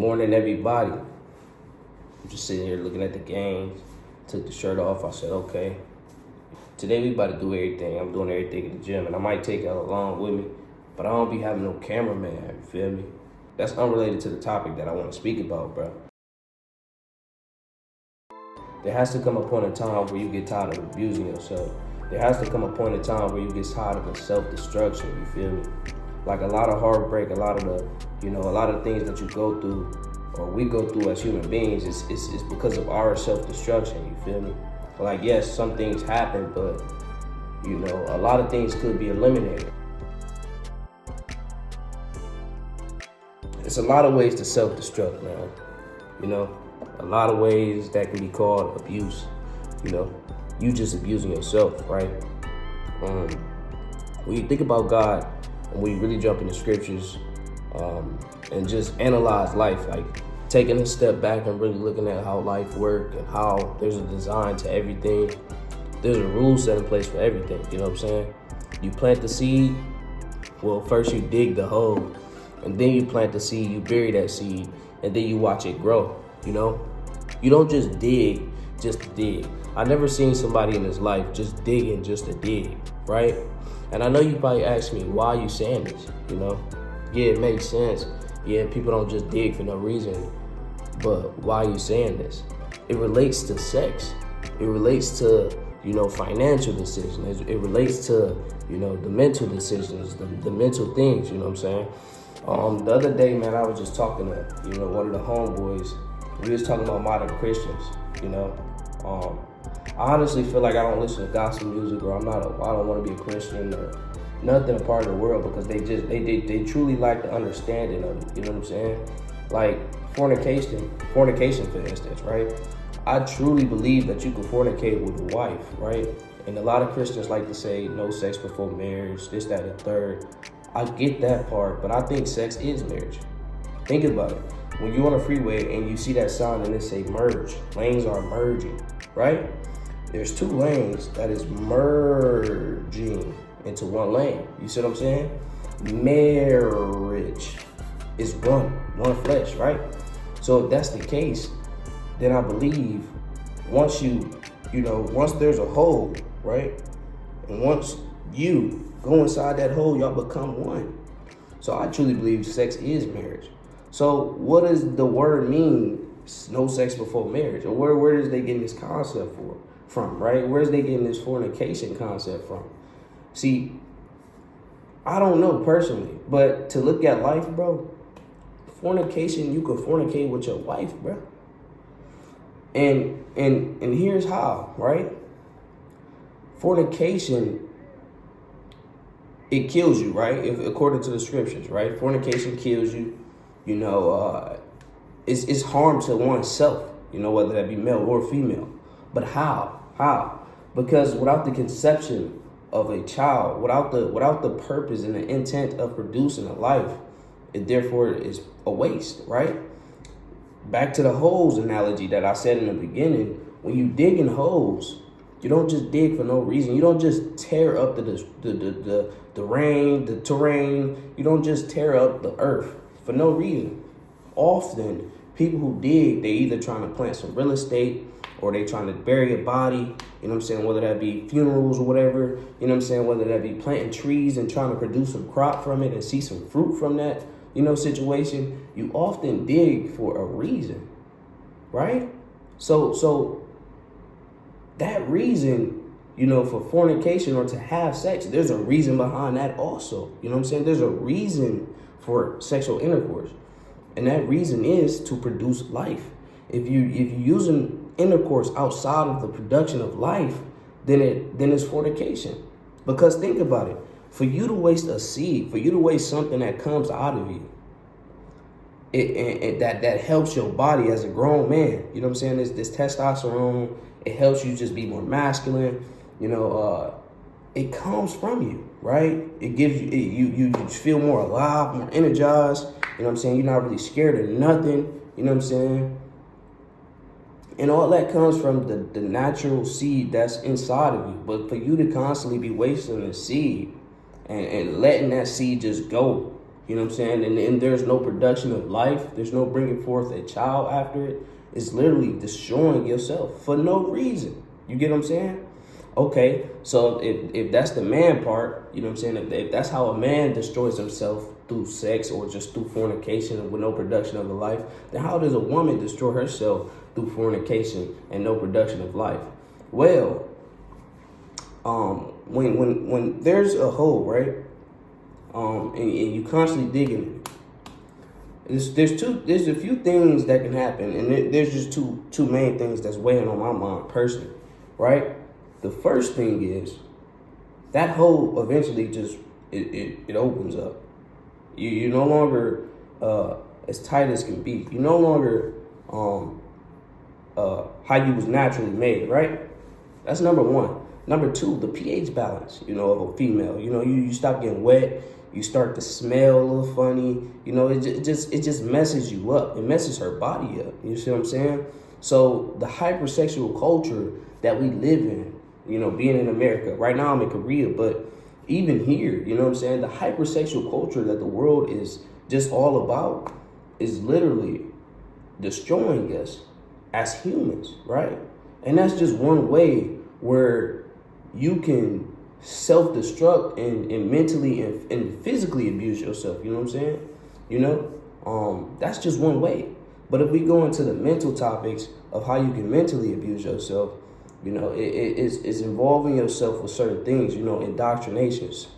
morning, everybody. I'm just sitting here looking at the games. Took the shirt off. I said, okay. Today we about to do everything. I'm doing everything at the gym, and I might take it along with me, but I don't be having no cameraman. You feel me? That's unrelated to the topic that I want to speak about, bro. There has to come a point in time where you get tired of abusing yourself. There has to come a point in time where you get tired of the self-destruction. You feel me? Like a lot of heartbreak, a lot of things that you go through or we go through as human beings is because of our self-destruction. You feel me? Like, yes, some things happen, but a lot of things could be eliminated. It's a lot of ways to self-destruct, man. A lot of ways that can be called abuse. You just abusing yourself, right? When you think about God and when you really jump into scriptures and just analyze life, like taking a step back and really looking at how life works and how there's a design to everything. There's a rule set in place for everything, you know what I'm saying? You plant the seed, well, first you dig the hole, and then you plant the seed, you bury that seed, and then you watch it grow, You don't just dig just to dig. I've never seen somebody in his life just digging just to dig, right? And I know you probably ask me, why are you saying this, Yeah, it makes sense. Yeah, people don't just dig for no reason. But why are you saying this? It relates to sex. It relates to, financial decisions. It relates to, the mental decisions, the mental things, you know what I'm saying? The other day, man, I was just talking to, one of the homeboys. We was talking about modern Christians, I honestly feel like I don't listen to gospel music, or I don't want to be a Christian or nothing a part of the world, because they truly like the understanding of it, you know what I'm saying? Like fornication for instance, right? I truly believe that you can fornicate with a wife, right? And a lot of Christians like to say no sex before marriage, this, that, and third. I get that part, but I think sex is marriage. Think about it. When you're on a freeway and you see that sign and it say merge, lanes are merging, right? There's two lanes that is merging into one lane. You see what I'm saying? Marriage is one flesh, right? So if that's the case, then I believe once once there's a hole, right? And once you go inside that hole, y'all become one. So I truly believe sex is marriage. So what does the word mean, no sex before marriage? Or where is they getting this concept from, right? Where's they getting this fornication concept from? See, I don't know personally, but to look at life, bro, fornication, you can fornicate with your wife, bro. And here's how, right? Fornication, it kills you, right? According to the scriptures, right? Fornication kills you. It's harm to oneself, whether that be male or female. But how? Because without the conception of a child, without the purpose and the intent of producing a life, it therefore is a waste, right? Back to the holes analogy that I said in the beginning. When you dig in holes, you don't just dig for no reason. You don't just tear up the terrain. You don't just tear up the earth for no reason. Often, people who dig, they either trying to plant some real estate or they trying to bury a body, you know what I'm saying, whether that be funerals or whatever, you know what I'm saying, whether that be planting trees and trying to produce some crop from it and see some fruit from that, situation. You often dig for a reason, right? So that reason, for fornication or to have sex, there's a reason behind that also, you know what I'm saying? There's a reason for sexual intercourse. And that reason is to produce life. If you're using intercourse outside of the production of life, then it's fornication. Because think about it. For you to waste a seed, for you to waste something that comes out of you, that helps your body as a grown man. You know what I'm saying? This testosterone, it helps you just be more masculine. It comes from you, right? It gives you feel more alive, more energized. You know what I'm saying? You're not really scared of nothing. You know what I'm saying? And all that comes from the natural seed that's inside of you. But for you to constantly be wasting the seed and letting that seed just go, You know what I'm saying? And there's no production of life. There's no bringing forth a child after it. It's literally destroying yourself for no reason. You get what I'm saying? Okay, so if that's the man part, you know what I'm saying? If that's how a man destroys himself through sex or just through fornication with no production of a life, then how does a woman destroy herself through fornication and no production of life? Well, when there's a hole, right, and you constantly digging it, there's a few things that can happen, and there's just two main things that's weighing on my mind personally, right? The first thing is that hole eventually just it opens up. You're no longer as tight as can be. You're no longer how you was naturally made, right? That's number one. Number two, the pH balance, of a female. You stop getting wet. You start to smell a little funny. It just messes you up. It messes her body up. You see what I'm saying? So the hypersexual culture that we live in, being in America. Right now I'm in Korea, but even here, you know what I'm saying? The hypersexual culture that the world is just all about is literally destroying us as humans, right? And that's just one way where you can self-destruct and mentally and physically abuse yourself, you know what I'm saying? That's just one way. But if we go into the mental topics of how you can mentally abuse yourself, it's involving yourself with certain things, indoctrinations,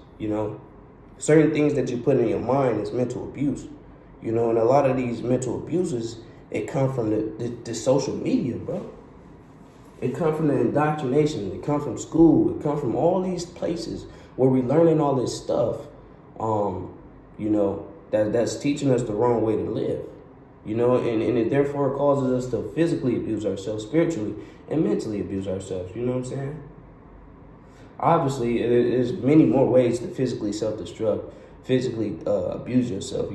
certain things that you put in your mind is mental abuse, and a lot of these mental abuses, it come from the social media, bro. It come from the indoctrination. It come from school. It come from all these places where we learning all this stuff, that's teaching us the wrong way to live, and it therefore causes us to physically abuse ourselves, spiritually, and mentally abuse ourselves. You know what I'm saying? Obviously, there's many more ways to physically self-destruct, physically abuse yourself,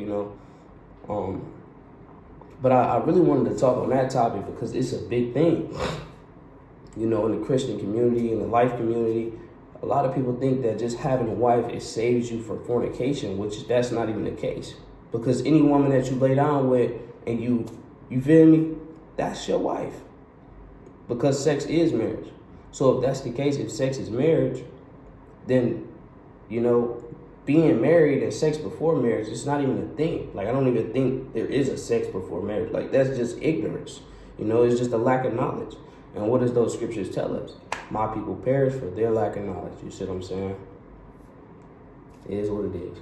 But I really wanted to talk on that topic because it's a big thing. In the Christian community, in the life community, a lot of people think that just having a wife, it saves you from fornication, which that's not even the case. Because any woman that you lay down with and you feel me, that's your wife. Because sex is marriage. So if that's the case, if sex is marriage, then, being married and sex before marriage, it's not even a thing. Like, I don't even think there is a sex before marriage. Like, that's just ignorance. It's just a lack of knowledge. And what does those scriptures tell us? My people perish for their lack of knowledge. You see what I'm saying? It is what it is.